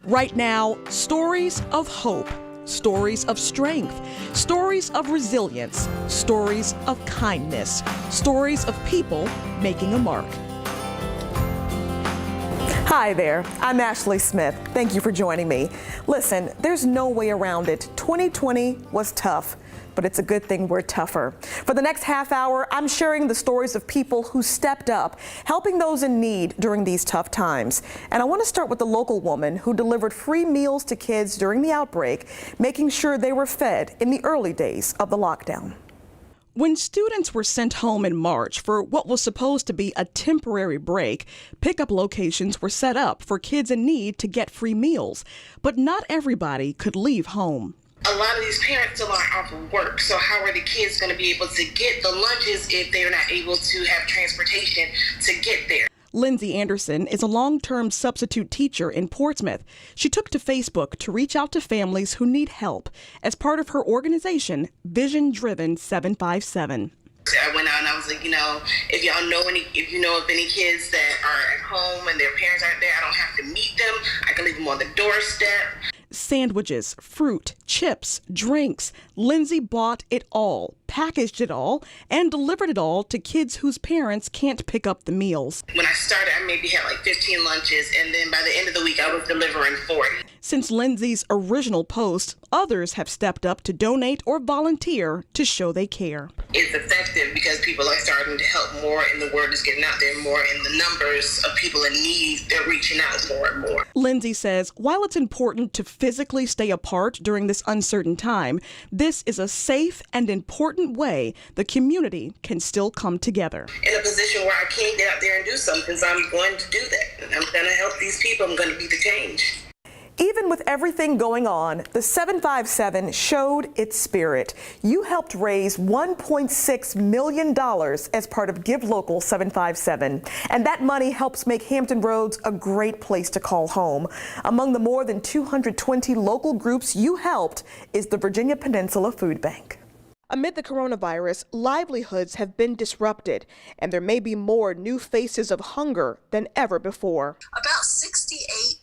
Right now, stories of hope, stories of strength, stories of resilience, stories of kindness, stories of people making a mark. Hi there, I'm Ashley Smith. Thank you for joining me. Listen, there's no way around it. 2020 was tough, but it's a good thing we're tougher. For the next half hour, I'm sharing the stories of people who stepped up, helping those in need during these tough times. And I want to start with the local woman who delivered free meals to kids during the outbreak, making sure they were fed in the early days of the lockdown. When students were sent home in March for what was supposed to be a temporary break, pickup locations were set up for kids in need to get free meals. But not everybody could leave home. A lot of these parents still are off of work, so how are the kids going to be able to get the lunches if they're not able to have transportation to get there? Lindsay Anderson is a long-term substitute teacher in Portsmouth. She took to Facebook to reach out to families who need help as part of her organization, Vision Driven 757. I went out and I was like, if y'all know if you know of any kids that are at home and their parents aren't there, I don't have to meet them. I can leave them on the doorstep. Sandwiches, fruit, chips, drinks. Lindsay bought it all, packaged it all, and delivered it all to kids whose parents can't pick up the meals. When I started, I maybe had like 15 lunches, and then by the end of the week, I was delivering 40. Since Lindsay's original post, others have stepped up to donate or volunteer to show they care. It's effective because people are starting to help more, and the word is getting out there more, and the numbers of people in need, they're reaching out more and more. Lindsay says while it's important to physically stay apart during this uncertain time, this is a safe and important way the community can still come together. In a position where I can't get out there and do something, so I'm going to do that. I'm going to help these people. I'm going to be the change. Even with everything going on, the 757 showed its spirit. You helped raise $1.6 million as part of Give Local 757. And that money helps make Hampton Roads a great place to call home. Among the more than 220 local groups you helped is the Virginia Peninsula Food Bank. Amid the coronavirus, livelihoods have been disrupted, and there may be more new faces of hunger than ever before. About 68%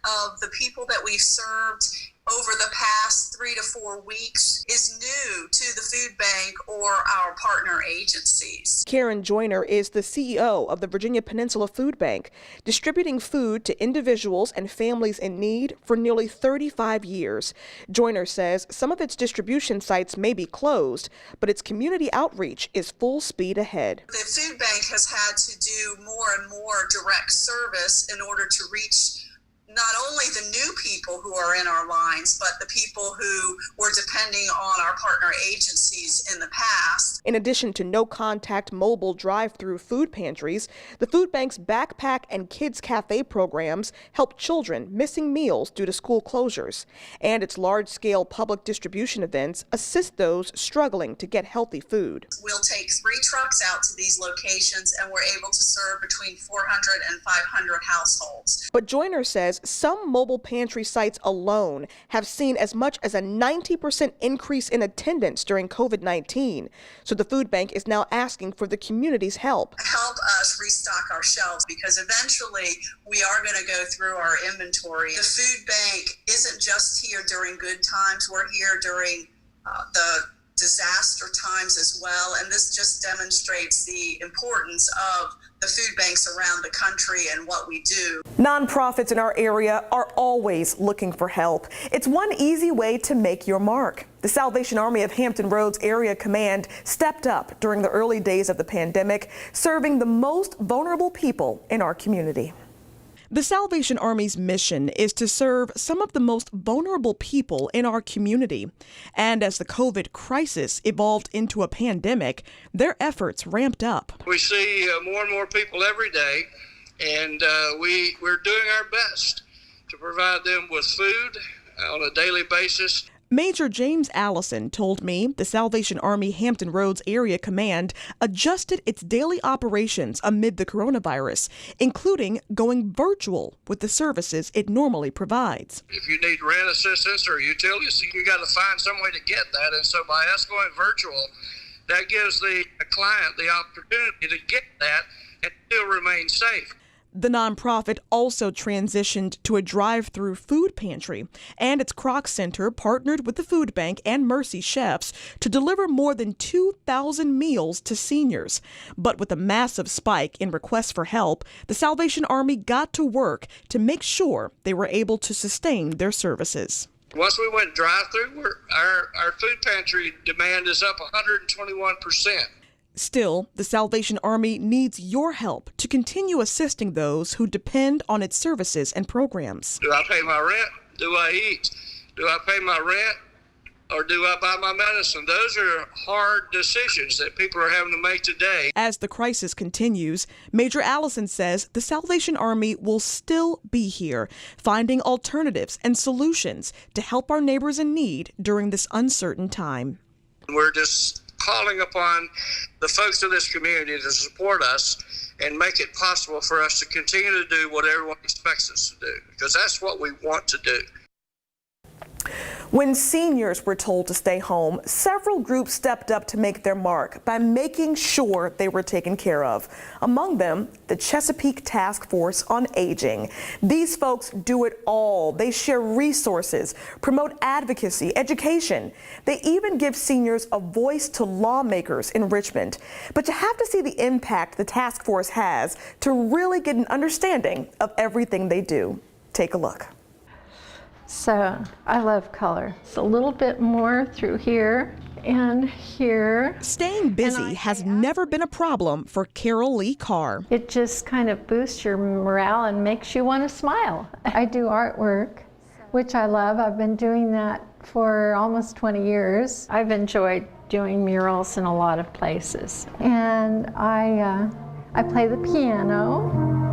of the people that we've served over the past 3 to 4 weeks is new to the food bank or our partner agencies. Karen Joyner is the CEO of the Virginia Peninsula Food Bank, distributing food to individuals and families in need for nearly 35 years. Joyner says some of its distribution sites may be closed, but its community outreach is full speed ahead. The food bank has had to do more and more direct service in order to reach not only the new people who are in our lines, but the people who were depending on our partner agencies in the past. In addition to no-contact mobile drive-through food pantries, the food bank's backpack and kids cafe programs help children missing meals due to school closures. And its large-scale public distribution events assist those struggling to get healthy food. We'll take 3 trucks out to these locations, and we're able to serve between 400 and 500 households. But Joyner says some mobile pantry sites alone have seen as much as a 90% increase in attendance during COVID-19. So the food bank is now asking for the community's help. Help us restock our shelves, because eventually we are going to go through our inventory. The food bank isn't just here during good times. We're here during the disaster times as well, and this just demonstrates the importance of the food banks around the country and what we do. Nonprofits in our area are always looking for help. It's one easy way to make your mark. The Salvation Army of Hampton Roads Area Command stepped up during the early days of the pandemic, serving the most vulnerable people in our community. The Salvation Army's mission is to serve some of the most vulnerable people in our community. And as the COVID crisis evolved into a pandemic, their efforts ramped up. We see more and more people every day, and we're doing our best to provide them with food on a daily basis. Major James Allison told me the Salvation Army Hampton Roads Area Command adjusted its daily operations amid the coronavirus, including going virtual with the services it normally provides. If you need rent assistance or utilities, you got to find some way to get that. And so by us going virtual, that gives the client the opportunity to get that and still remain safe. The nonprofit also transitioned to a drive-through food pantry, and its Croc Center partnered with the food bank and Mercy Chefs to deliver more than 2,000 meals to seniors. But with a massive spike in requests for help, the Salvation Army got to work to make sure they were able to sustain their services. Once we went drive-through, our food pantry demand is up 121%. Still, the Salvation Army needs your help to continue assisting those who depend on its services and programs. Do I pay my rent? Do I eat? Do I pay my rent? Or do I buy my medicine? Those are hard decisions that people are having to make today. As the crisis continues, Major Allison says the Salvation Army will still be here, finding alternatives and solutions to help our neighbors in need during this uncertain time. We're just calling upon the folks of this community to support us and make it possible for us to continue to do what everyone expects us to do, because that's what we want to do. When seniors were told to stay home, several groups stepped up to make their mark by making sure they were taken care of. Among them, the Chesapeake Task Force on Aging. These folks do it all. They share resources, promote advocacy, education. They even give seniors a voice to lawmakers in Richmond. But you have to see the impact the task force has to really get an understanding of everything they do. Take a look. So I love color. It's a little bit more through here and here. Staying busy has never been a problem for Carol Lee Carr. It just kind of boosts your morale and makes you want to smile. I do artwork, which I love. I've been doing that for almost 20 years. I've enjoyed doing murals in a lot of places. And I play the piano.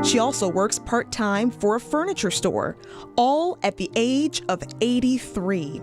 She also works part-time for a furniture store, all at the age of 83.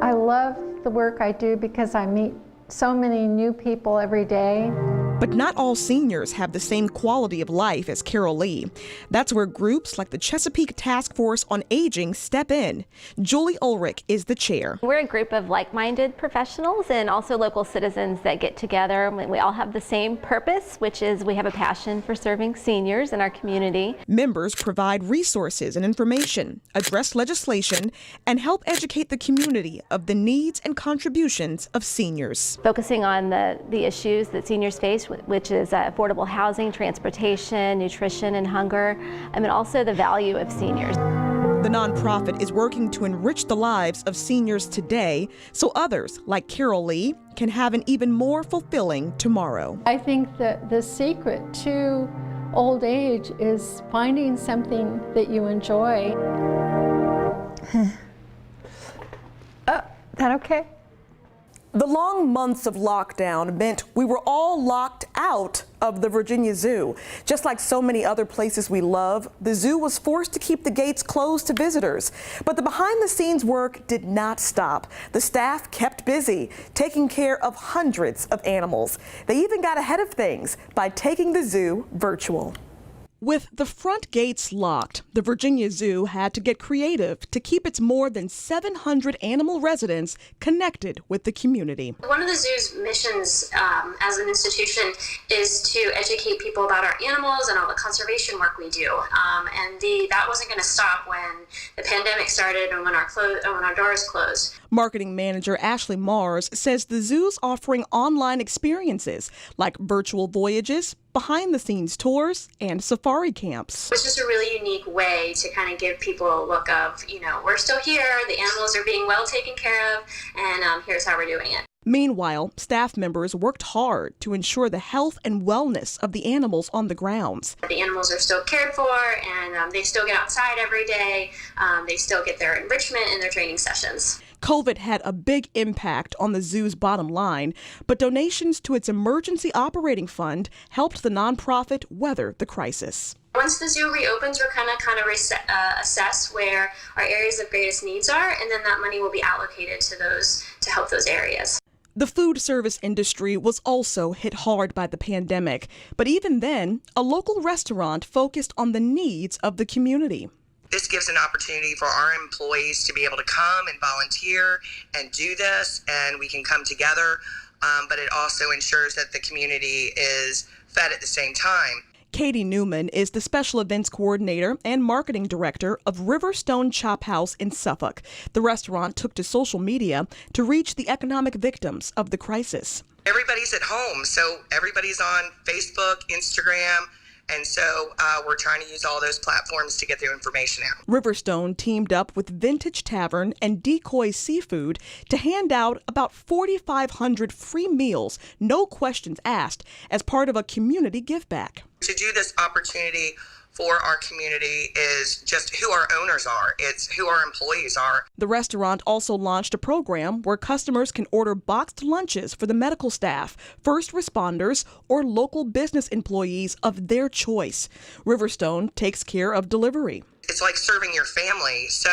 I love the work I do because I meet so many new people every day. But not all seniors have the same quality of life as Carol Lee. That's where groups like the Chesapeake Task Force on Aging step in. Julie Ulrich is the chair. We're a group of like-minded professionals and also local citizens that get together. We all have the same purpose, which is we have a passion for serving seniors in our community. Members provide resources and information, address legislation, and help educate the community of the needs and contributions of seniors. Focusing on the issues that seniors face, which is affordable housing, transportation, nutrition, and hunger, and then also the value of seniors. The nonprofit is working to enrich the lives of seniors today so others like Carol Lee can have an even more fulfilling tomorrow. I think that the secret to old age is finding something that you enjoy. Oh, that okay? The long months of lockdown meant we were all locked out of the Virginia Zoo. Just like so many other places we love, the zoo was forced to keep the gates closed to visitors. But the behind-the-scenes work did not stop. The staff kept busy, taking care of hundreds of animals. They even got ahead of things by taking the zoo virtual. With the front gates locked, the Virginia Zoo had to get creative to keep its more than 700 animal residents connected with the community. One of the zoo's missions as an institution is to educate people about our animals and all the conservation work we do. That wasn't going to stop when the pandemic started and when our doors closed. Marketing manager Ashley Mars says the zoo's offering online experiences like virtual voyages, behind-the-scenes tours, and safari camps. It's just a really unique way to kind of give people a look of, we're still here, the animals are being well taken care of, and here's how we're doing it. Meanwhile, staff members worked hard to ensure the health and wellness of the animals on the grounds. The animals are still cared for, and they still get outside every day. They still get their enrichment and their training sessions. COVID had a big impact on the zoo's bottom line, but donations to its emergency operating fund helped the nonprofit weather the crisis. Once the zoo reopens, we're kind of assess where our areas of greatest needs are, and then that money will be allocated to those to help those areas. The food service industry was also hit hard by the pandemic, but even then, a local restaurant focused on the needs of the community. This gives an opportunity for our employees to be able to come and volunteer and do this, and we can come together but it also ensures that the community is fed at the same time. Katie Newman is the Special Events Coordinator and Marketing Director of Riverstone Chop House in Suffolk. The restaurant took to social media to reach the economic victims of the crisis. Everybody's at home, so everybody's on Facebook, Instagram, and so we're trying to use all those platforms to get their information out. Riverstone teamed up with Vintage Tavern and Decoy Seafood to hand out about 4,500 free meals, no questions asked, as part of a community give back. To do this opportunity for our community is just who our owners are. It's who our employees are. The restaurant also launched a program where customers can order boxed lunches for the medical staff, first responders, or local business employees of their choice. Riverstone takes care of delivery. It's like serving your family, so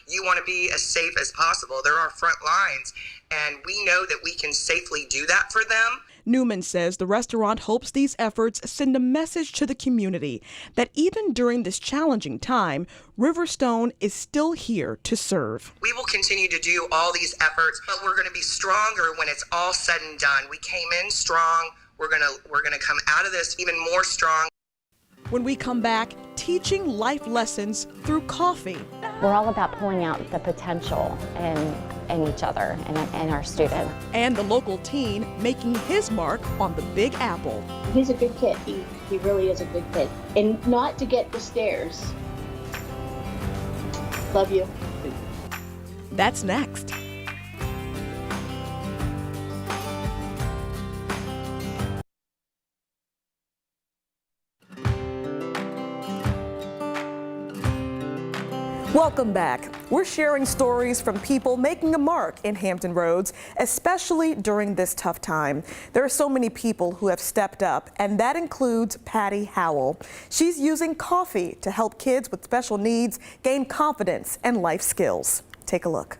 you want to be as safe as possible. They're our front lines, and we know that we can safely do that for them. Newman says the restaurant hopes these efforts send a message to the community that even during this challenging time, Riverstone is still here to serve. We will continue to do all these efforts, but we're going to be stronger when it's all said and done. We came in strong. We're going to come out of this even more strong. When we come back, teaching life lessons through coffee. We're all about pulling out the potential in each other and our students. And the local teen making his mark on the Big Apple. He's a good kid. He really is a good kid. And not to get the stares. Love you. That's next. Welcome back. We're sharing stories from people making a mark in Hampton Roads, especially during this tough time. There are so many people who have stepped up, and that includes Patty Howell. She's using coffee to help kids with special needs gain confidence and life skills. Take a look.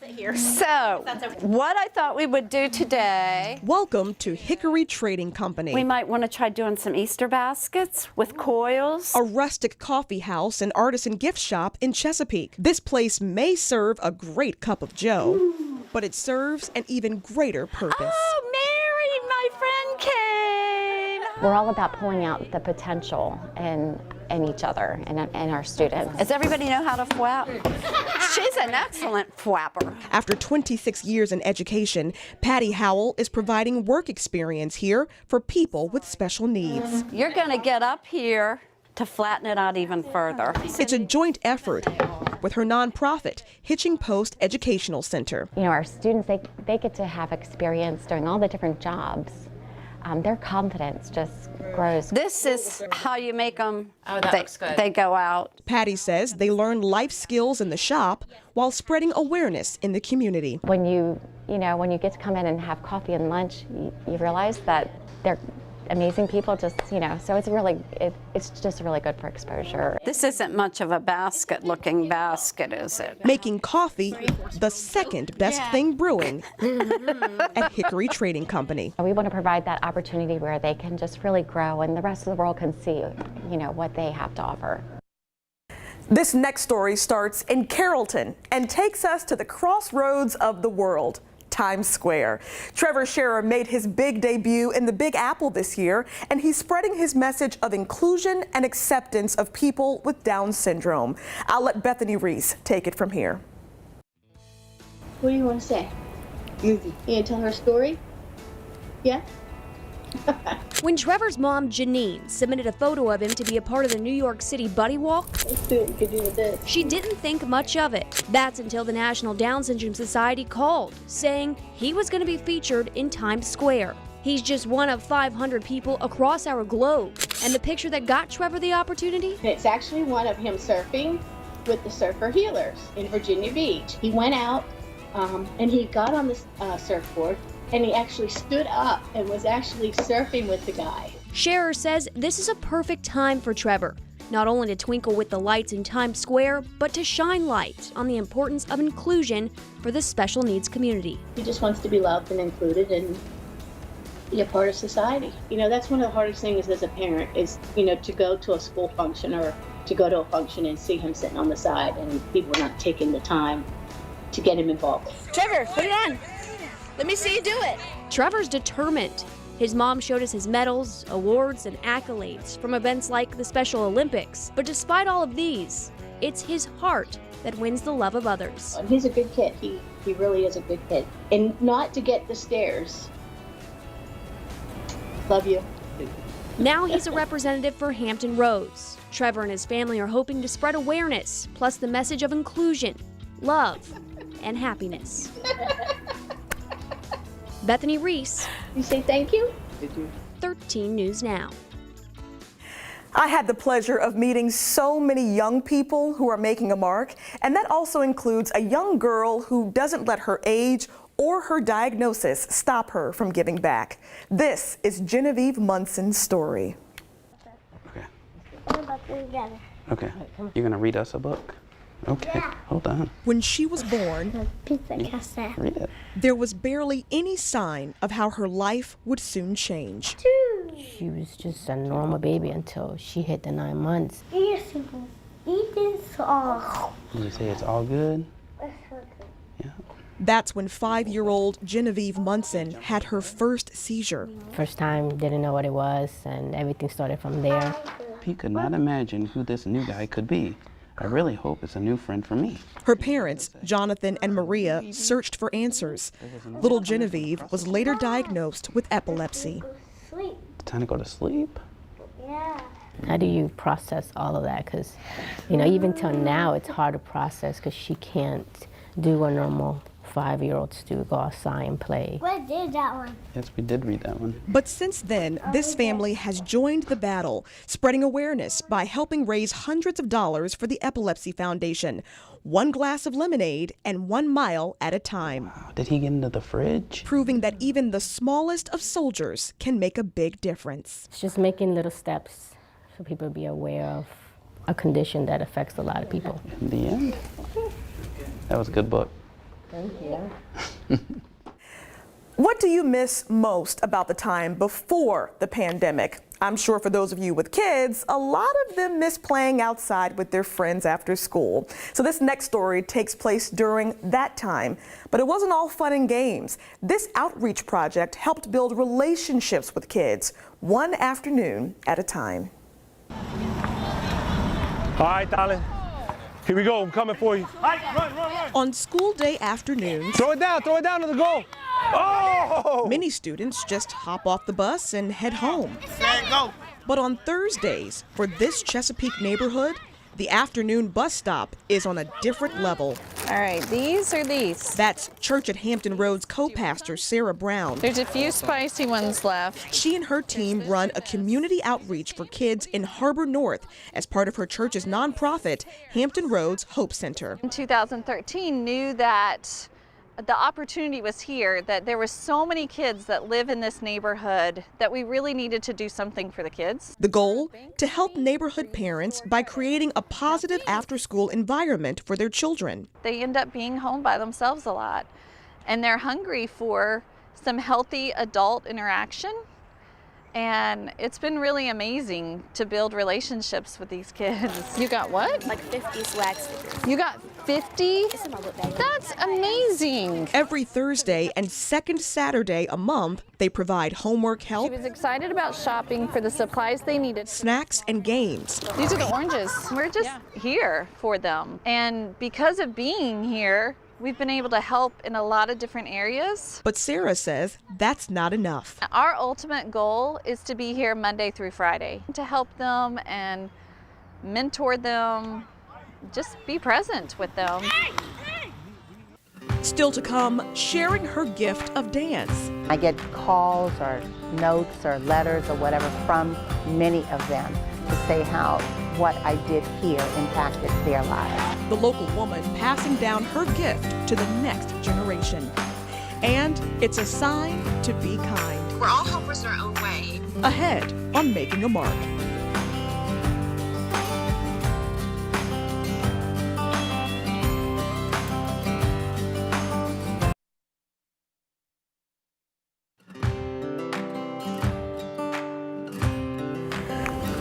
Here. So, what I thought we would do today. Welcome to Hickory Trading Company. We might want to try doing some Easter baskets with coils. A rustic coffee house and artisan gift shop in Chesapeake. This place may serve a great cup of joe, but it serves an even greater purpose. Oh, Mary, my friend came. We're all about pulling out the potential in each other and our students. Does everybody know how to flap? She's an excellent flapper. After 26 years in education, Patty Howell is providing work experience here for people with special needs. You're going to get up here to flatten it out even further. It's a joint effort with her nonprofit, Hitching Post Educational Center. You know, our students, they get to have experience doing all the different jobs. Their confidence just grows. This is how you make them. Oh, that looks good. They go out. Patty says they learn life skills in the shop while spreading awareness in the community. When you get to come in and have coffee and lunch, you realize that they're amazing people, so it's just really good for exposure. This isn't much of a basket-looking basket, is it? Making coffee the second best thing brewing at Hickory Trading Company. We want to provide that opportunity where they can just really grow and the rest of the world can see, what they have to offer. This next story starts in Carrollton and takes us to the crossroads of the world. Times Square. Trevor Scherer made his big debut in the Big Apple this year, and he's spreading his message of inclusion and acceptance of people with Down syndrome. I'll let Bethany Reese take it from here. What do you want to say? You gonna tell her a story? Yeah? When Trevor's mom, Janine, submitted a photo of him to be a part of the New York City Buddy Walk, Let's see what we can do with this. she didn't think much of it. That's until the National Down Syndrome Society called, saying he was going to be featured in Times Square. He's just one of 500 people across our globe. And the picture that got Trevor the opportunity? It's actually one of him surfing with the Surfer Healers in Virginia Beach. He went out and he got on the surfboard, and he actually stood up and was actually surfing with the guy. Scherer says this is a perfect time for Trevor, not only to twinkle with the lights in Times Square, but to shine light on the importance of inclusion for the special needs community. He just wants to be loved and included and be a part of society. That's one of the hardest things as a parent is, to go to a school function or to go to a function and see him sitting on the side and people not taking the time to get him involved. Trevor, put it on. Let me see you do it. Trevor's determined. His mom showed us his medals, awards, and accolades from events like the Special Olympics. But despite all of these, it's his heart that wins the love of others. He's a good kid. He really is a good kid. And not to get the stares. Love you. Now he's a representative for Hampton Roads. Trevor and his family are hoping to spread awareness, plus the message of inclusion, love, and happiness. Bethany Reese. You say thank you? 13 News Now. I had the pleasure of meeting so many young people who are making a mark, and that also includes a young girl who doesn't let her age or her diagnosis stop her from giving back. This is Genevieve Munson's story. Okay, you're gonna read us a book? Okay, hold on. When she was born, Read it. there was barely any sign of how her life would soon change. She was just a normal baby until she hit the 9 months. Did you say it's all good? That's when 5-year-old Genevieve Munson had her first seizure. First time, didn't know what it was, and everything started from there. He could not imagine who this new guy could be. I really hope it's a new friend for me. Her parents, Jonathan and Maria, searched for answers. Little Genevieve was later diagnosed with epilepsy. Time to go to sleep? How do you process all of that? Because, you know, even till now, it's hard to process because she can't do what normal 5-year-olds do, go outside and play. What did that one? Yes, we did read that one. But since then, this family has joined the battle, spreading awareness by helping raise hundreds of dollars for the Epilepsy Foundation. 1 glass of lemonade and 1 mile at a time. Wow, did he get into the fridge? Proving that even the smallest of soldiers can make a big difference. It's just making little steps for people to be aware of a condition that affects a lot of people. In the end, that was a good book. Thank you. What do you miss most about the time before the pandemic? I'm sure for those of you with kids, a lot of them miss playing outside with their friends after school. So this next story takes place during that time. But it wasn't all fun and games. This outreach project helped build relationships with kids, one afternoon at a time. All right, darling. Here we go. I'm coming for you. Run. On school day afternoons, Throw it down to the goal. Oh! many students just hop off the bus and head home. Go. But on Thursdays, for this Chesapeake neighborhood, the afternoon bus stop is on a different level. All right, these are these. That's Church at Hampton Roads co-pastor Sarah Brown. There's a few spicy ones left. She and her team run a community outreach for kids in Harbor North as part of her church's nonprofit, Hampton Roads Hope Center. In 2013, knew that the opportunity was here, that there were so many kids that live in this neighborhood that we really needed to do something for the kids. The goal? To help neighborhood parents by creating a positive after-school environment for their children. They end up being home by themselves a lot, and they're hungry for some healthy adult interaction. And it's been really amazing to build relationships with these kids. You got what? Like 50 swag stickers. You got 50? That's amazing. Every Thursday and second Saturday a month, they provide homework help. She was excited about shopping for the supplies they needed. Snacks and games. These are the oranges. We're just here for them. And because of being here, we've been able to help in a lot of different areas. But Sarah says that's not enough. Our ultimate goal is to be here Monday through Friday, to help them and mentor them, just be present with them. Still to come, sharing her gift of dance. I get calls or notes or letters or whatever from many of them to say how what I did here impacted their lives. The local woman passing down her gift to the next generation. And it's a sign to be kind. We're all helpers in our own way. Ahead on Making a Mark.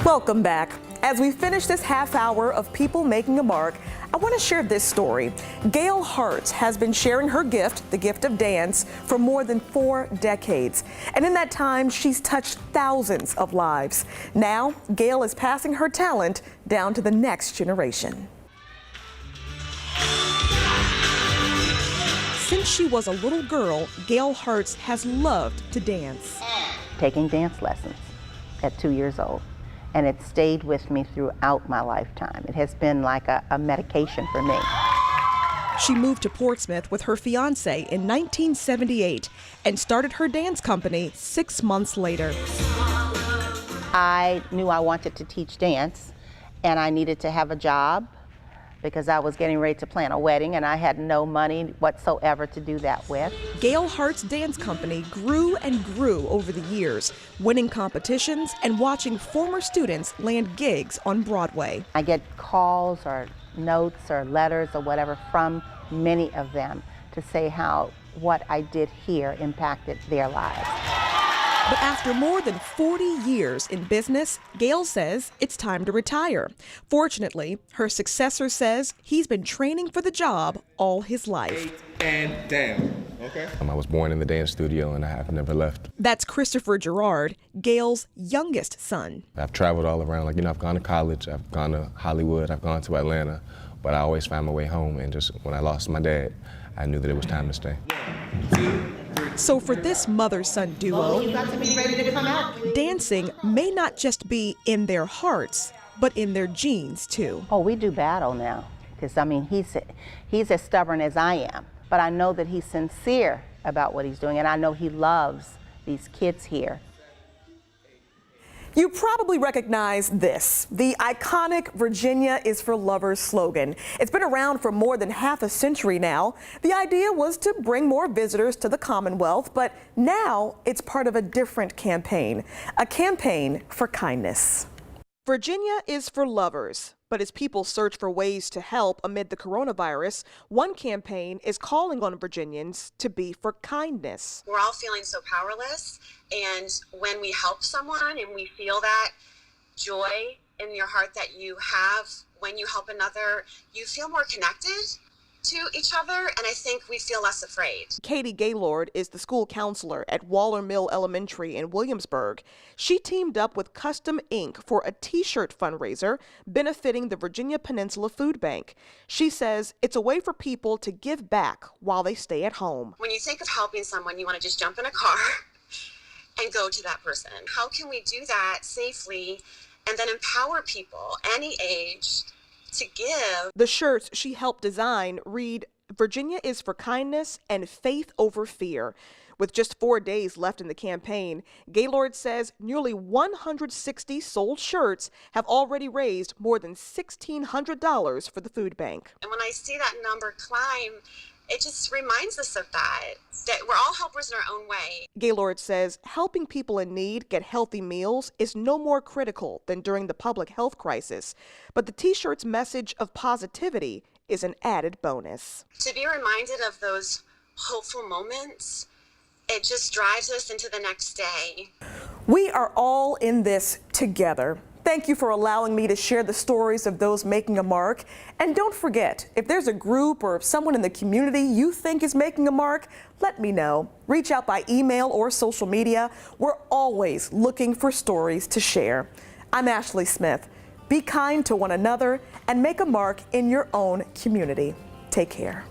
Welcome back. As we finish this half hour of People Making a Mark, I want to share this story. Gail Hart has been sharing her gift, the gift of dance, for more than 4 decades. And in that time, she's touched thousands of lives. Now, Gail is passing her talent down to the next generation. Since she was a little girl, Gail Hart has loved to dance. Taking dance lessons at 2 years old. And it stayed with me throughout my lifetime. It has been like a medication for me. She moved to Portsmouth with her fiance in 1978 and started her dance company 6 months later. I knew I wanted to teach dance, and I needed to have a job because I was getting ready to plan a wedding and I had no money whatsoever to do that with. Gail Hart's dance company grew and grew over the years, winning competitions and watching former students land gigs on Broadway. I get calls or notes or letters or whatever from many of them to say how what I did here impacted their lives. But after more than 40 years in business, Gail says it's time to retire. Fortunately, her successor says he's been training for the job all his life. And down. Okay. I was born in the dance studio and I have never left. That's Christopher Gerard, Gail's youngest son. I've traveled all around, I've gone to college, I've gone to Hollywood, I've gone to Atlanta, but I always found my way home, and just when I lost my dad, I knew that it was time to stay. 1, 2, 3. So for this mother-son duo, You got to be ready to come out. dancing may not just be in their hearts, but in their genes too. Oh, we do battle now, because he's as stubborn as I am, but I know that he's sincere about what he's doing, and I know he loves these kids here. You probably recognize this, the iconic Virginia is for Lovers slogan. It's been around for more than half a century now. The idea was to bring more visitors to the Commonwealth, but now it's part of a different campaign, a campaign for kindness. Virginia is for lovers. But as people search for ways to help amid the coronavirus, one campaign is calling on Virginians to be for kindness. We're all feeling so powerless, and when we help someone and we feel that joy in your heart that you have when you help another, you feel more connected to each other, and I think we feel less afraid. Katie Gaylord is the school counselor at Waller Mill Elementary in Williamsburg. She teamed up with Custom Ink for a t-shirt fundraiser benefiting the Virginia Peninsula Food Bank. She says it's a way for people to give back while they stay at home. When you think of helping someone, you want to just jump in a car and go to that person. How can we do that safely and then empower people, any age, to give? The shirts she helped design read, "Virginia is for kindness and faith over fear." With just 4 days left in the campaign, Gaylord says nearly 160 sold shirts have already raised more than $1,600 for the food bank. And when I see that number climb, it just reminds us of that we're all helpers in our own way. Gaylord says helping people in need get healthy meals is no more critical than during the public health crisis, but the t-shirt's message of positivity is an added bonus. To be reminded of those hopeful moments, it just drives us into the next day. We are all in this together. Thank you for allowing me to share the stories of those making a mark. And don't forget, if there's a group or someone in the community you think is making a mark, let me know. Reach out by email or social media. We're always looking for stories to share. I'm Ashley Smith. Be kind to one another and make a mark in your own community. Take care.